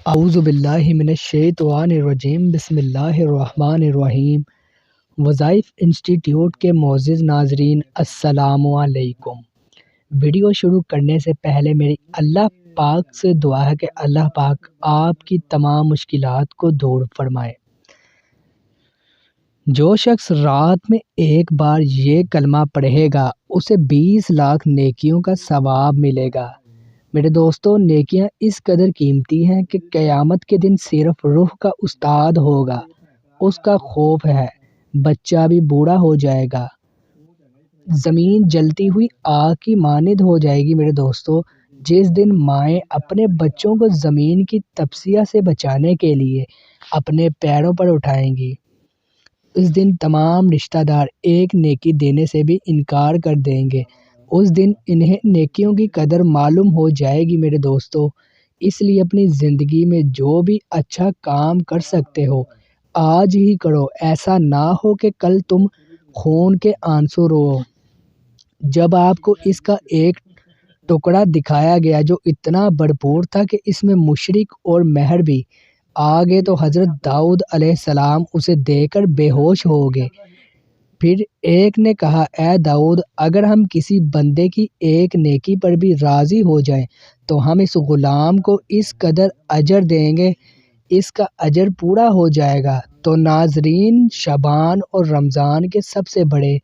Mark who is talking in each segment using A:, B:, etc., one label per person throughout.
A: اعوذ باللہ من الشیطان الرجیم، بسم اللہ الرحمن الرحیم۔ وظائف انسٹی ٹیوٹ کے معزز ناظرین، السلام علیکم۔ ویڈیو شروع کرنے سے پہلے میری اللہ پاک سے دعا ہے کہ اللہ پاک آپ کی تمام مشکلات کو دور فرمائے۔ جو شخص رات میں ایک بار یہ کلمہ پڑھے گا اسے 20 لاکھ نیکیوں کا ثواب ملے گا۔ میرے دوستو، نیکیاں اس قدر قیمتی ہیں کہ قیامت کے دن صرف روح کا استاد ہوگا، اس کا خوف ہے، بچہ بھی بوڑھا ہو جائے گا، زمین جلتی ہوئی آگ کی مانند ہو جائے گی۔ میرے دوستو، جس دن مائیں اپنے بچوں کو زمین کی تپسیہ سے بچانے کے لیے اپنے پیروں پر اٹھائیں گی، اس دن تمام رشتہ دار ایک نیکی دینے سے بھی انکار کر دیں گے۔ اس دن انہیں نیکیوں کی قدر معلوم ہو جائے گی۔ میرے دوستو، اس لیے اپنی زندگی میں جو بھی اچھا کام کر سکتے ہو آج ہی کرو، ایسا نہ ہو کہ کل تم خون کے آنسو رو۔ جب آپ کو اس کا ایک ٹکڑا دکھایا گیا جو اتنا بھرپور تھا کہ اس میں مشرق اور مہر بھی آ گئے تو حضرت داؤد علیہ السلام اسے دیکھ کر بے ہوش ہو گئے۔ پھر ایک نے کہا، اے داؤد، اگر ہم کسی بندے کی ایک نیکی پر بھی راضی ہو جائیں تو ہم اس غلام کو اس قدر اجر دیں گے، اس کا اجر پورا ہو جائے گا۔ تو ناظرین، شعبان اور رمضان کے سب سے بڑے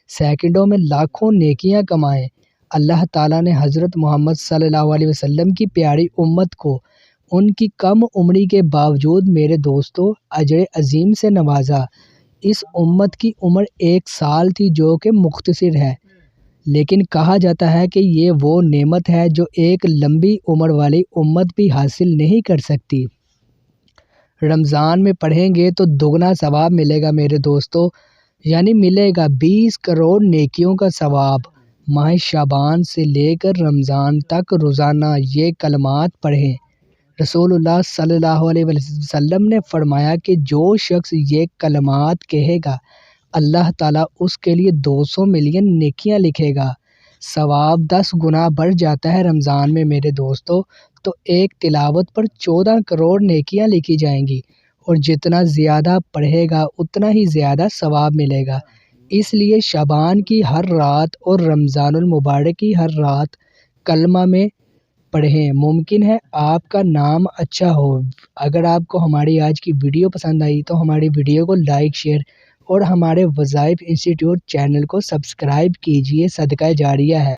A: سیکنڈوں میں لاکھوں نیکیاں کمائیں۔ اللہ تعالیٰ نے حضرت محمد صلی اللہ علیہ وسلم کی پیاری امت کو ان کی کم عمری کے باوجود میرے دوستو اجر عظیم سے نوازا۔ اس امت کی عمر 1 سال تھی جو کہ مختصر ہے، لیکن کہا جاتا ہے کہ یہ وہ نعمت ہے جو ایک لمبی عمر والی امت بھی حاصل نہیں کر سکتی۔ رمضان میں پڑھیں گے تو دگنا ثواب ملے گا میرے دوستو، یعنی ملے گا 20 کروڑ نیکیوں کا ثواب۔ ماہ شعبان سے لے کر رمضان تک روزانہ یہ کلمات پڑھیں۔ رسول اللہ صلی اللہ علیہ وسلم نے فرمایا کہ جو شخص یہ کلمات کہے گا اللہ تعالیٰ اس کے لیے 200 ملین نیکیاں لکھے گا۔ ثواب 10 گنا بڑھ جاتا ہے رمضان میں میرے دوستو، تو ایک تلاوت پر 14 کروڑ نیکیاں لکھی جائیں گی، اور جتنا زیادہ پڑھے گا اتنا ہی زیادہ ثواب ملے گا۔ اس لیے شعبان کی ہر رات اور رمضان المبارک کی ہر رات کلمہ میں پڑھیں، ممکن ہے آپ کا نام اچھا ہو۔ اگر آپ کو ہماری آج کی ویڈیو پسند آئی تو ہماری ویڈیو کو لائک، شیئر اور ہمارے وظائف انسٹی ٹیوٹ چینل کو سبسکرائب کیجیے، صدقہ جاریہ ہے۔